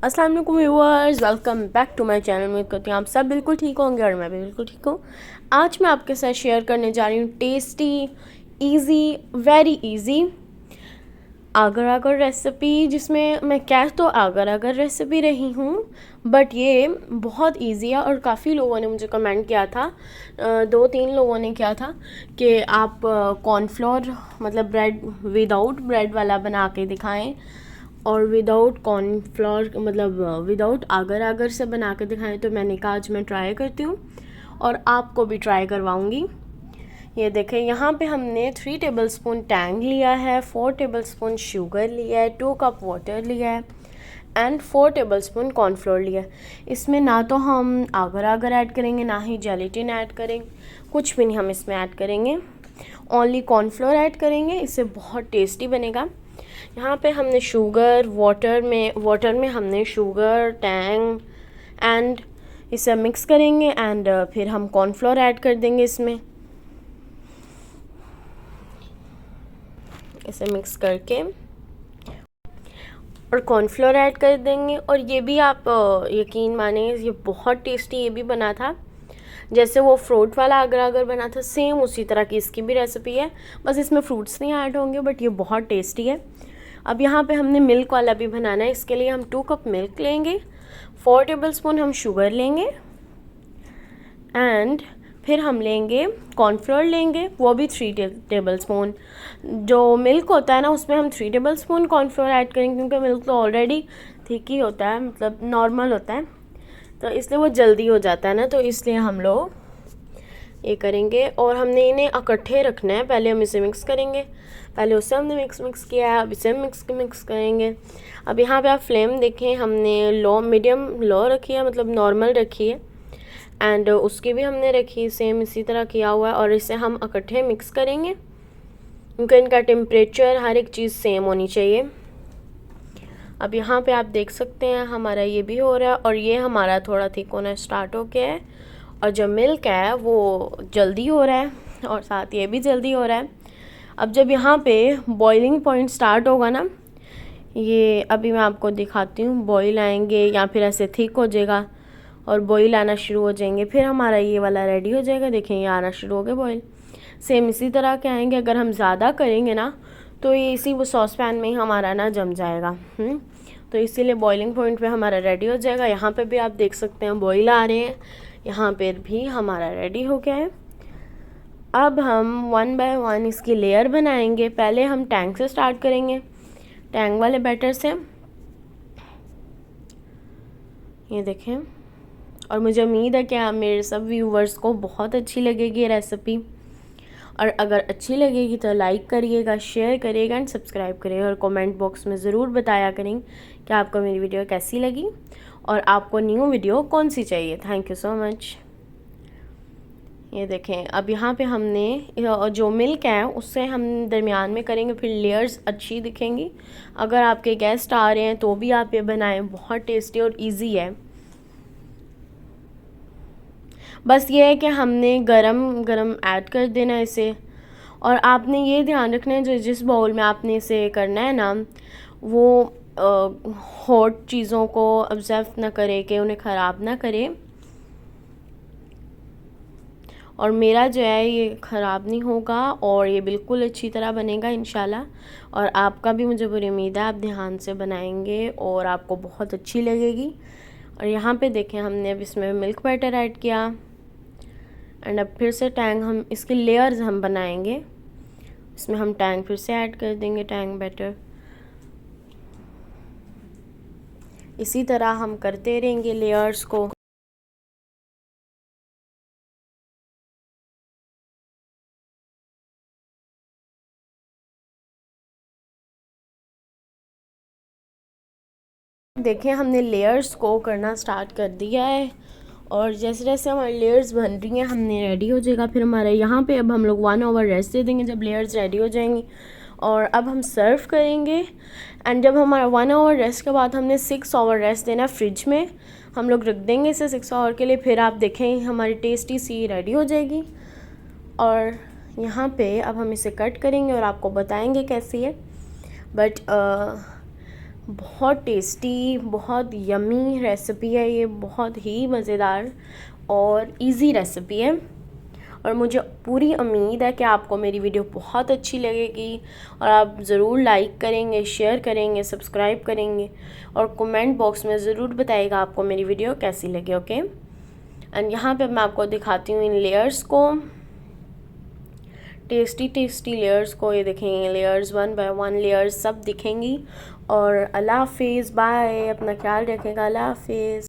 अस्सलाम वालेकुम viewers, welcome back to my channel. उम्मीद करती हूँ आप सब बिल्कुल ठीक होंगे और मैं भी बिल्कुल ठीक हूँ। आज मैं आपके साथ शेयर करने जा रही हूँ tasty, easy, very easy Agar Agar recipe, जिसमें मैं कह तो आगर आगर रेसिपी रही हूँ, बट ये बहुत इजी है। और काफ़ी लोगों ने मुझे कमेंट किया था, 2-3 लोगों ने किया था कि आप कॉर्नफ्लोर मतलब ब्रेड विदाउट ब्रेड वाला बना के दिखाएं और विदाउट कॉर्नफ्लोर मतलब विदाउट आगर आगर से बना के दिखाएं। तो मैंने कहा आज मैं ट्राई करती हूँ और आपको भी ट्राई करवाऊँगी। ये देखें, यहाँ पे हमने 3 टेबलस्पून टैंग लिया है, 4 टेबलस्पून शुगर लिया है, 2 कप वाटर लिया है एंड 4 टेबलस्पून कॉर्नफ्लोर लिया है। इसमें ना तो हम आगर आगर ऐड करेंगे, ना ही जेलेटिन ऐड करेंगे, कुछ भी नहीं हम इसमें ऐड करेंगे। ओनली कॉर्नफ्लोर ऐड करेंगे, इससे बहुत टेस्टी बनेगा। यहाँ पे हमने शुगर वाटर में हमने शुगर, टैंग एंड इसे मिक्स करेंगे एंड फिर हम कॉर्नफ्लोर ऐड कर देंगे इसमें। इसे मिक्स करके और कॉर्नफ्लोर ऐड कर देंगे। और ये भी आप यकीन माने, ये बहुत टेस्टी ये भी बना था। जैसे वो फ्रूट वाला अगर अगर बना था, सेम उसी तरह की इसकी भी रेसिपी है, बस इसमें फ्रूट्स नहीं ऐड होंगे, बट ये बहुत टेस्टी है। अब यहाँ पे हमने मिल्क वाला भी बनाना है। इसके लिए हम 2 कप मिल्क लेंगे, 4 टेबलस्पून हम शुगर लेंगे एंड फिर हम लेंगे कॉर्नफ्लोर लेंगे, वो भी 3 टेबलस्पून। जो मिल्क होता है ना, उसमें हम 3 टेबलस्पून कॉर्नफ्लोर ऐड करेंगे, क्योंकि मिल्क तो ऑलरेडी ठीक ही होता है, मतलब नॉर्मल होता है, तो इसलिए वो जल्दी हो जाता है ना, तो इसलिए हम लोग ये करेंगे। और हमने इन्हें इकट्ठे रखना है। पहले हम इसे मिक्स करेंगे, पहले उससे हमने मिक्स किया है, अब इसे मिक्स करेंगे। अब यहाँ पे आप फ्लेम देखें, हमने मीडियम लो रखी है, मतलब नॉर्मल रखी है एंड उसकी भी हमने रखी सेम इसी तरह किया हुआ है। और इसे हम इकट्ठे मिक्स करेंगे, क्योंकि इनका टेम्परेचर हर एक चीज़ सेम होनी चाहिए। अब यहाँ पे आप देख सकते हैं हमारा ये भी हो रहा है और ये हमारा थोड़ा थिक होना स्टार्ट हो गया है। और जो मिल्क है वो जल्दी हो रहा है और साथ ये भी जल्दी हो रहा है। अब जब यहाँ पे बॉइलिंग पॉइंट स्टार्ट होगा ना, ये अभी मैं आपको दिखाती हूँ, बॉईल आएंगे या फिर ऐसे थिक हो जाएगा और बॉईल आना शुरू हो जाएंगे, फिर हमारा ये वाला रेडी हो जाएगा। देखें ये आना शुरू हो गया बॉईल। सेम इसी तरह के आएंगे। अगर हम ज़्यादा करेंगे ना तो ये इसी वो सॉस पैन में ही हमारा ना जम जाएगा। तो इसीलिए बॉइलिंग पॉइंट पे हमारा रेडी हो जाएगा। यहाँ पे भी आप देख सकते हैं बॉईल आ रहे हैं, यहाँ पर भी हमारा रेडी हो गया है। अब हम 1 बाय 1 इसकी लेयर बनाएंगे। पहले हम टैंक से स्टार्ट करेंगे, टैंक वाले बैटर से। ये देखें, और मुझे उम्मीद है कि आप मेरे सब व्यूवर्स को बहुत अच्छी लगेगी ये रेसिपी। और अगर अच्छी लगेगी तो लाइक करिएगा, शेयर करिएगा एंड सब्सक्राइब करिएगा। और कमेंट बॉक्स में ज़रूर बताया करें कि आपको मेरी वीडियो कैसी लगी और आपको न्यू वीडियो कौन सी चाहिए। Thank you so much. ये देखें, अब यहाँ पे हमने जो मिल्क है उससे हम दरमियान में करेंगे, फिर लेयर्स अच्छी दिखेंगी। अगर आपके गेस्ट आ रहे हैं तो भी आप ये बनाएं, बहुत टेस्टी और इजी है। बस ये है कि हमने गरम गरम ऐड कर देना इसे। और आपने ये ध्यान रखना है, जो जिस बाउल में आपने इसे करना है ना, वो हॉट चीज़ों को ऑब्जर्व ना करे, कि उन्हें ख़राब ना करे। और मेरा जो है ये ख़राब नहीं होगा और ये बिल्कुल अच्छी तरह बनेगा इंशाल्लाह। और आपका भी मुझे पूरी उम्मीद है आप ध्यान से बनाएंगे और आपको बहुत अच्छी लगेगी। और यहाँ पे देखें, हमने अब इसमें मिल्क बैटर ऐड किया एंड अब फिर से टैंग, हम इसके लेयर्स हम बनाएंगे। इसमें हम टैंग फिर से ऐड कर देंगे, टैंग बैटर। इसी तरह हम करते रहेंगे लेयर्स को। देखें, हमने लेयर्स को करना स्टार्ट कर दिया है और जैसे जैसे हमारी लेयर्स बन रही हैं हमने रेडी हो जाएगा। फिर हमारे यहाँ पे अब हम लोग 1 आवर रेस्ट दे देंगे जब लेयर्स रेडी हो जाएंगी। और अब हम सर्व करेंगे एंड जब हमारा 1 आवर रेस्ट के बाद हमने 6 आवर रेस्ट देना फ्रिज में, हम लोग रख देंगे इसे 6 आवर के लिए। फिर आप देखें हमारी टेस्टी सी रेडी हो जाएगी। और यहाँ पे अब हम इसे कट करेंगे और आपको बताएंगे कैसी है। बट बहुत टेस्टी, बहुत यमी रेसिपी है ये, बहुत ही मज़ेदार और इजी रेसिपी है। और मुझे पूरी उम्मीद है कि आपको मेरी वीडियो बहुत अच्छी लगेगी और आप ज़रूर लाइक करेंगे, शेयर करेंगे, सब्सक्राइब करेंगे और कमेंट बॉक्स में ज़रूर बताइएगा आपको मेरी वीडियो कैसी लगी। ओके, एंड यहाँ पे मैं आपको दिखाती हूँ इन लेयर्स को, टेस्टी लेयर्स को। ये देखेंगे लेयर्स 1 बाय 1 लेयर्स सब दिखेंगी। और अल्लाह हाफिज़, बाय, अपना ख्याल रखेगा, अल्लाह हाफिज़।